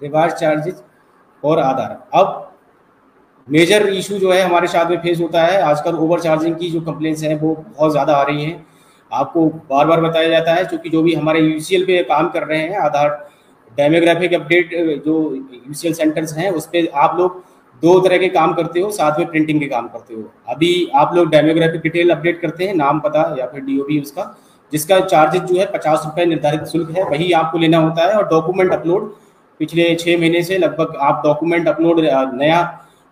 Reward charges और आधार। अब major issue जो है हमारे साथ में फेस होता है आजकल, ओवर चार्जिंग की जो कंप्लेंट्स हैं वो बहुत ज़्यादा आ रही हैं। आपको बार बार बताया जाता है, क्योंकि जो भी हमारे यूसीएल पे काम कर रहे हैं आधार डेमोग्राफिक अपडेट, जो यूसीएल सेंटर्स हैं उस पर आप लोग दो तरह के काम करते हो, साथ में प्रिंटिंग के काम करते हो। अभी आप लोग डेमोग्राफिक डिटेल अपडेट करते हैं, नाम पता या फिर डीओबी उसका, जिसका चार्जेस जो है 50 रुपये निर्धारित शुल्क है, वही आपको लेना होता है। और डॉक्यूमेंट अपलोड पिछले 6 महीने से लगभग आप डॉक्यूमेंट अपलोड नया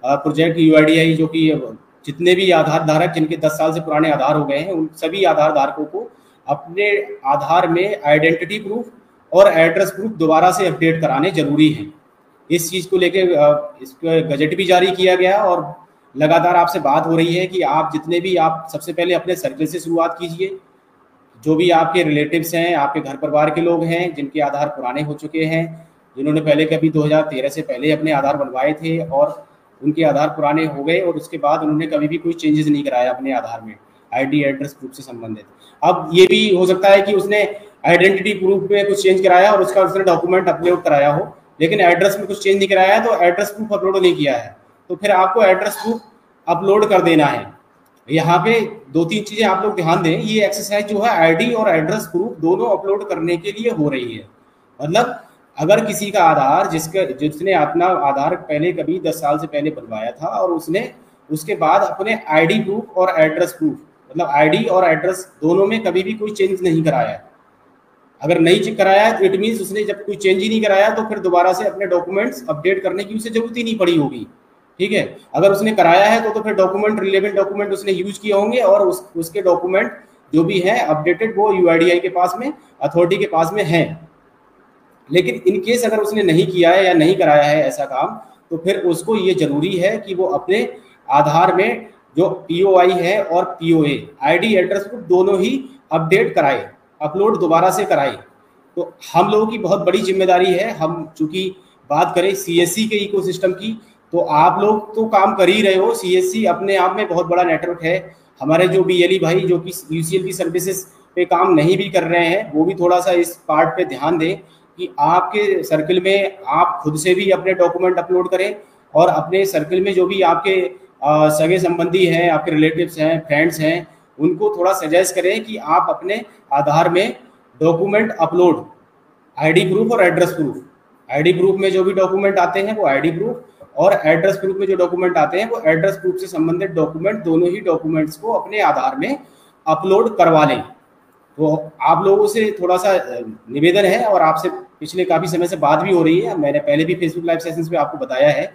प्रोजेक्ट यूआईडीआई, जो कि जितने भी आधार धारक जिनके 10 साल से पुराने आधार हो गए हैं उन सभी आधार धारकों को अपने आधार में आइडेंटिटी प्रूफ और एड्रेस प्रूफ दोबारा से अपडेट कराने जरूरी हैं। इस चीज़ को लेके इसका गजट भी जारी किया गया और लगातार आपसे बात हो रही है कि आप जितने भी, आप सबसे पहले अपने सर्कल से शुरुआत कीजिए। जो भी आपके रिलेटिव्स हैं, आपके घर परिवार के लोग हैं जिनके आधार पुराने हो चुके हैं, जिन्होंने पहले कभी 2013 से पहले अपने आधार बनवाए थे और उनके आधार पुराने हो गए और उसके बाद उन्होंने कभी भी कोई चेंजेस नहीं कराया अपने आधार में आईडी एड्रेस प्रूफ से संबंधित। अब ये भी हो सकता है कि उसने आइडेंटिटी प्रूफ में कुछ चेंज कराया और उसका उसने डॉक्यूमेंट अपलोड कराया हो, लेकिन एड्रेस में कुछ चेंज नहीं कराया है तो एड्रेस प्रूफ अपलोड नहीं किया है, तो फिर आपको एड्रेस प्रूफ अपलोड कर देना है। यहाँ पे दो तीन चीजें आप लोग ध्यान दें, ये एक्सरसाइज जो है आईडी और एड्रेस प्रूफ दोनों अपलोड करने के लिए हो रही है। मतलब अगर किसी का आधार जिसने अपना आधार पहले कभी 10 साल से पहले बनवाया था और उसने उसके बाद अपने आईडी प्रूफ और एड्रेस प्रूफ, मतलब आईडी और एड्रेस दोनों में कभी भी कोई चेंज नहीं कराया है, अगर नहीं कराया है तो इट मीन्स उसने जब कोई चेंज ही नहीं कराया तो फिर दोबारा से अपने डॉक्यूमेंट्स अपडेट करने की उसे जरूरत ही नहीं पड़ी होगी। ठीक है, अगर उसने कराया है तो फिर डॉक्यूमेंट, रिलेवेंट डॉक्यूमेंट उसने यूज किए होंगे और उसके डॉक्यूमेंट जो भी है अपडेटेड वो यूआईडीआई के पास में, अथॉरिटी के पास में है। लेकिन इन केस अगर उसने नहीं किया है या नहीं कराया है ऐसा काम, तो फिर उसको ये जरूरी है कि वो अपने आधार में जो पीओआई है और पीओए आईडी एड्रेस प्रूफ दोनों ही अपडेट कराए, अपलोड दोबारा से कराए। तो हम लोगों की बहुत बड़ी जिम्मेदारी है। हम चूंकि बात करें सीएससी के इकोसिस्टम की, तो आप लोग तो काम कर ही रहे हो, सीएससी अपने आप में बहुत बड़ा नेटवर्क है। हमारे जो बीएलई भाई जो कि यूसीएल की सर्विसेज पे काम नहीं भी कर रहे हैं, वो भी थोड़ा सा इस पार्ट पे ध्यान दें कि आपके सर्कल में आप खुद से भी अपने डॉक्यूमेंट अपलोड करें और अपने सर्कल में जो भी आपके सगे संबंधी हैं, आपके रिलेटिव्स हैं, फ्रेंड्स हैं, उनको थोड़ा सजेस्ट करें कि आप अपने आधार में डॉक्यूमेंट अपलोड, आईडी प्रूफ और एड्रेस प्रूफ, आईडी प्रूफ में जो भी डॉक्यूमेंट आते हैं वो आईडी प्रूफ, और एड्रेस प्रूफ में जो डॉक्यूमेंट आते हैं वो एड्रेस प्रूफ से संबंधित डॉक्यूमेंट, दोनों ही डॉक्यूमेंट्स को अपने आधार में अपलोड करवा लें। तो आप लोगों से थोड़ा सा निवेदन है, और आपसे पिछले काफ़ी समय से बात भी हो रही है, मैंने पहले भी फेसबुक लाइव सेशंस पे आपको बताया है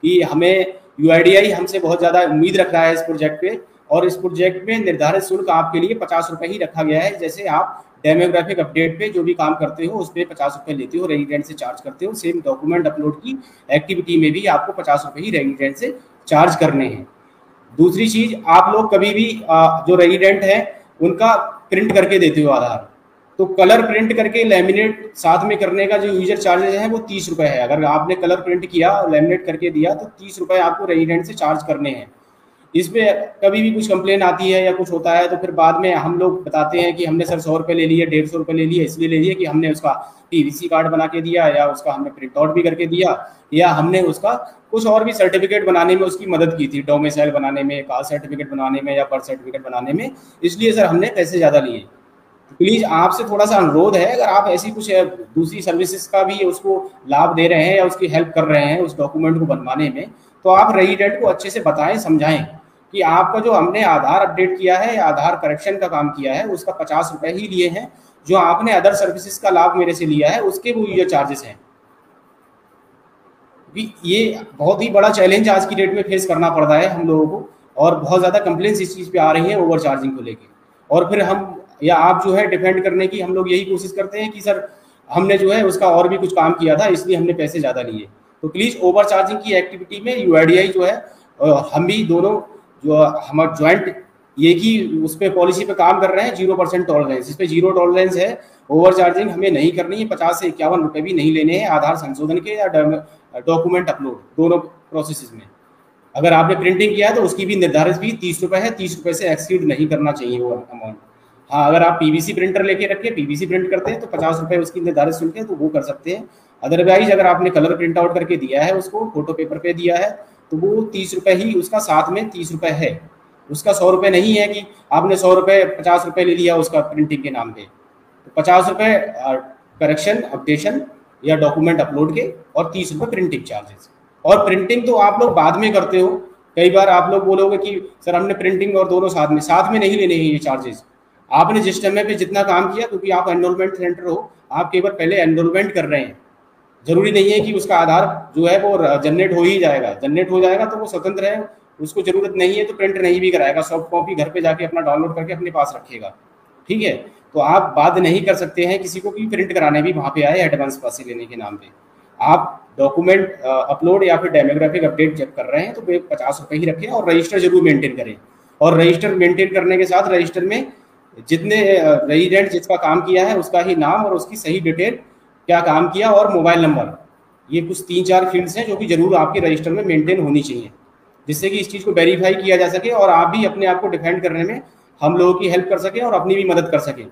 कि हमें यूआईडीआई हमसे बहुत ज़्यादा उम्मीद रख रहा है इस प्रोजेक्ट पे, और इस प्रोजेक्ट में निर्धारित शुल्क आपके लिए 50 रुपये ही रखा गया है। जैसे आप डेमोग्राफिक अपडेट पे जो भी काम करते हो उस पर 50 रुपये लेते हो, रेजिडेंट से चार्ज करते हो, सेम डॉक्यूमेंट अपलोड की एक्टिविटी में भी आपको 50 रुपये ही रेजिडेंट से चार्ज करने हैं। दूसरी चीज, आप लोग कभी भी जो रेजिडेंट है उनका प्रिंट करके देते हो आधार, तो कलर प्रिंट करके लेमिनेट साथ में करने का जो यूजर चार्जेस है वो 30 रुपये है। अगर आपने कलर प्रिंट किया और लेमिनेट करके दिया तो 30 रुपये आपको रेजिडेंट से चार्ज करने हैं। इसमें कभी भी कुछ कंप्लेन आती है या कुछ होता है तो फिर बाद में हम लोग बताते हैं कि हमने सर 100 रुपये ले लिए, 150 रुपये ले लिए, इसलिए ले लिए कि हमने उसका पीवीसी कार्ड बना के दिया, या उसका हमने प्रिंट आउट भी करके दिया, या हमने उसका कुछ और भी सर्टिफिकेट बनाने में उसकी मदद की थी, डोमिसाइल बनाने में, कास्ट सर्टिफिकेट बनाने में या बर्थ सर्टिफिकेट बनाने में, इसलिए सर हमने पैसे ज़्यादा लिए। प्लीज़ आपसे थोड़ा सा अनुरोध है, अगर आप ऐसी कुछ दूसरी सर्विसेज का भी उसको लाभ दे रहे हैं या उसकी हेल्प कर रहे हैं उस डॉक्यूमेंट को बनवाने में, तो आप रेजिडेंट को अच्छे से बताएं, समझाएं कि आपका जो हमने आधार अपडेट किया है या आधार करेक्शन का काम किया है उसका 50 रुपये ही लिए हैं, जो आपने अदर सर्विसेज का लाभ मेरे से लिया है उसके वो यूजर चार्जेस हैं। ये बहुत ही बड़ा चैलेंज आज की डेट में फेस करना पड़ रहा है हम लोगों को, और बहुत ज़्यादा कंप्लेंट्स इस चीज़ पे आ रही हैं ओवर चार्जिंग को लेके। और फिर हम या आप जो है डिफेंड करने की हम लोग यही कोशिश करते हैं कि सर हमने जो है उसका और भी कुछ काम किया था इसलिए हमने पैसे ज़्यादा लिए। तो प्लीज़ ओवर चार्जिंग की एक्टिविटी में यूआईडीआई जो है, हम भी दोनों जो हमारा ज्वाइंट एक ही उस पर पॉलिसी पे काम कर रहे हैं, 0% टॉलरेंस, इस पर 0 टॉलरेंस है। ओवर चार्जिंग हमें नहीं करनी है, 50 से 51 रुपये भी नहीं लेने हैं आधार संशोधन के या डॉक्यूमेंट अपलोड दोनों प्रोसेस में। अगर आपने प्रिंटिंग किया है तो उसकी भी निर्धारित फी 30 रुपये है, 30 रुपये से एक्सीड नहीं करना चाहिए वो अमाउंट। हाँ, अगर आप पीवीसी प्रिंटर लेके रखे, पीवीसी प्रिंट करते हैं तो 50 रुपये उसकी निर्धारित शुल्क है, तो वो कर सकते हैं। अदरवाइज अगर आपने कलर प्रिंट आउट करके दिया है, उसको फोटो पेपर पे दिया है, तो वो 30 रुपये ही उसका, साथ में 30 रुपये है उसका। 100 रुपये नहीं है कि आपने 100 रुपये 50 रुपये ले लिया उसका प्रिंटिंग के नाम पे। तो 50 रुपये करेक्शन अपडेशन या डॉक्यूमेंट अपलोड के, और 30 रुपये प्रिंटिंग चार्जेस। और प्रिंटिंग तो आप लोग बाद में करते हो, कई बार आप लोग बोलोगे कि सर हमने प्रिंटिंग और दोनों साथ में नहीं लेने हैं ये चार्जेस। आपने जिस समय पे जितना काम किया, क्योंकि आप एनरोलमेंट सेंटर हो, आप केवल पहले एनरोलमेंट कर रहे हैं। जरूरी नहीं है कि उसका आधार जो है वो जनरेट हो ही जाएगा, जनरेट हो जाएगा तो वो स्वतंत्र है, उसको जरूरत नहीं है तो प्रिंट नहीं भी कराएगा, सॉफ्ट कॉपी घर पे जाके अपना डाउनलोड करके अपने पास रखेगा। ठीक है, तो आप बात नहीं कर सकते हैं किसी को कि प्रिंट कराने भी वहाँ पे आए एडवांस पैसे लेने के नाम पे। आप डॉक्यूमेंट अपलोड या फिर डेमोग्राफिक अपडेट जब कर रहे हैं तो 50 रुपये ही रखें, और रजिस्टर जरूर मेंटेन करें। और रजिस्टर मेंटेन करने के साथ रजिस्टर में जितने रेजिडेंट जिसका काम किया है उसका ही नाम और उसकी सही डिटेल, क्या काम किया, और मोबाइल नंबर, ये कुछ 3-4 फील्ड्स हैं जो कि जरूर आपके रजिस्टर में मेंटेन होनी चाहिए, जिससे कि इस चीज़ को वेरीफाई किया जा सके और आप भी अपने आप को डिफेंड करने में हम लोगों की हेल्प कर सकें और अपनी भी मदद कर सकें।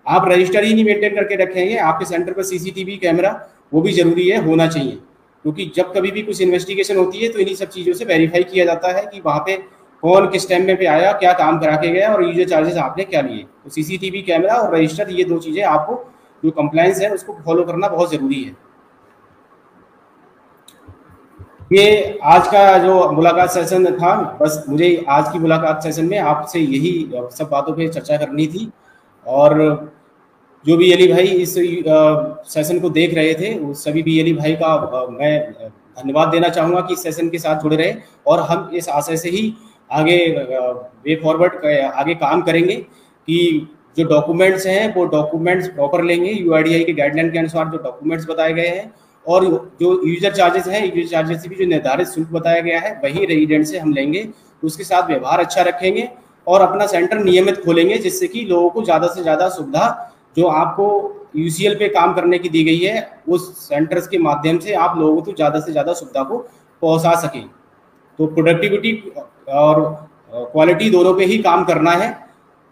आप रजिस्टर ही नहीं मेंटेन करके रखेंगे, आपके सेंटर पर सीसीटीवी कैमरा वो भी जरूरी है, होना चाहिए, क्योंकि जब कभी भी कुछ इन्वेस्टिगेशन होती है तो इन्हीं सब चीज़ों से वेरीफाई किया जाता है कि वहाँ पे कौन किस टाइम में पे आया, क्या काम करा के गया और यूजर चार्जेस आपने क्या लिए। तो सीसीटीवी कैमरा और रजिस्टर, ये 2 चीज़ें आपको जो कंप्लायंस है उसको फॉलो करना बहुत ज़रूरी है। ये आज का जो मुलाकात सेशन था, बस मुझे आज की मुलाकात सेशन में आपसे यही सब बातों पे चर्चा करनी थी। और जो भी अली भाई इस सेशन को देख रहे थे, उस सभी भी अली भाई का मैं धन्यवाद देना चाहूँगा कि इस सेशन के साथ जुड़े रहे, और हम इस आशय से ही आगे वे फॉरवर्ड आगे काम करेंगे कि जो डॉक्यूमेंट्स हैं वो डॉक्यूमेंट्स प्रॉपर लेंगे, यूआईडीआई के गाइडलाइन के अनुसार जो डॉक्यूमेंट्स बताए गए हैं, और जो यूजर चार्जेस हैं, यूजर चार्जेस से भी जो निर्धारित शुल्क बताया गया है वही रेजिडेंट से हम लेंगे, उसके साथ व्यवहार अच्छा रखेंगे और अपना सेंटर नियमित खोलेंगे, जिससे कि लोगों को ज़्यादा से ज़्यादा सुविधा जो आपको यूसीएल पे काम करने की दी गई है उस सेंटर्स के माध्यम से आप लोगों को ज़्यादा से ज़्यादा सुविधा को पहुंचा सकें। तो प्रोडक्टिविटी और क्वालिटी दोनों पे ही काम करना है।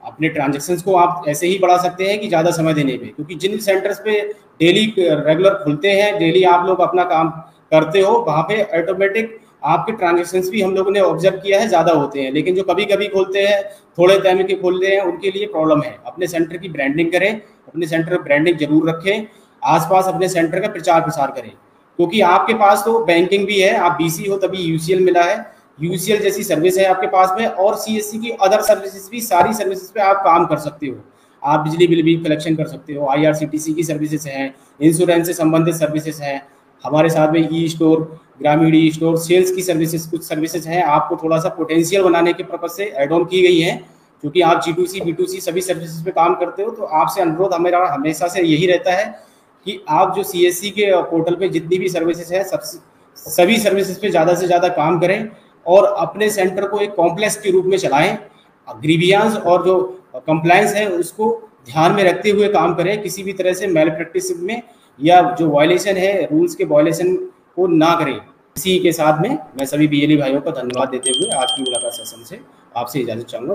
अपने ट्रांजेक्शन्स को आप ऐसे ही बढ़ा सकते हैं कि ज़्यादा समय देने पे, क्योंकि जिन सेंटर्स पे डेली रेगुलर खुलते हैं, डेली आप लोग अपना काम करते हो, वहाँ पे ऑटोमेटिक आपके ट्रांजेक्शन्स भी हम लोगों ने ऑब्जर्व किया है ज़्यादा होते हैं। लेकिन जो कभी कभी खोलते हैं, थोड़े टाइम के खोलते हैं, उनके लिए प्रॉब्लम है। अपने सेंटर की ब्रांडिंग करें, अपने सेंटर पर ब्रांडिंग जरूर रखें, आसपास अपने सेंटर का प्रचार प्रसार करें, क्योंकि आपके पास तो बैंकिंग भी है, आप बीसी हो तभी यूसीएल मिला है, यूसीएल जैसी सर्विस है आपके पास में, और सीएससी की अदर सर्विसेज भी, सारी सर्विसेज पे आप काम कर सकते हो। आप बिजली बिल भी कलेक्शन कर सकते हो, आईआरसीटीसी की सर्विसेज हैं, इंश्योरेंस से संबंधित सर्विसेज हैं, हमारे साथ में ई स्टोर, ग्रामीण ई स्टोर, सेल्स की सर्विसेज, कुछ सर्विसेज हैं आपको थोड़ा सा पोटेंशियल बनाने के पर्पज से एड ऑन की गई हैं, क्योंकि आप G2C B2C सभी सर्विसेज पे काम करते हो। तो आपसे अनुरोध हमेरा हमेशा से यही रहता है कि आप जो सीएससी के पोर्टल पे जितनी भी सर्विसेज है सभी सर्विसेज पे ज़्यादा से ज़्यादा काम करें और अपने सेंटर को एक कॉम्प्लेक्स के रूप में चलाएं। ग्रीवियांस और जो कंप्लायंस है उसको ध्यान में रखते हुए काम करें, किसी भी तरह से मैल प्रैक्टिस में या जो वायलेशन है रूल्स के वायलेशन को ना करें। इसी के साथ में मैं सभी बीएलई भाइयों का धन्यवाद देते हुए आज की मुलाकात सेशन से आपसे इजाजत चाहूँगा।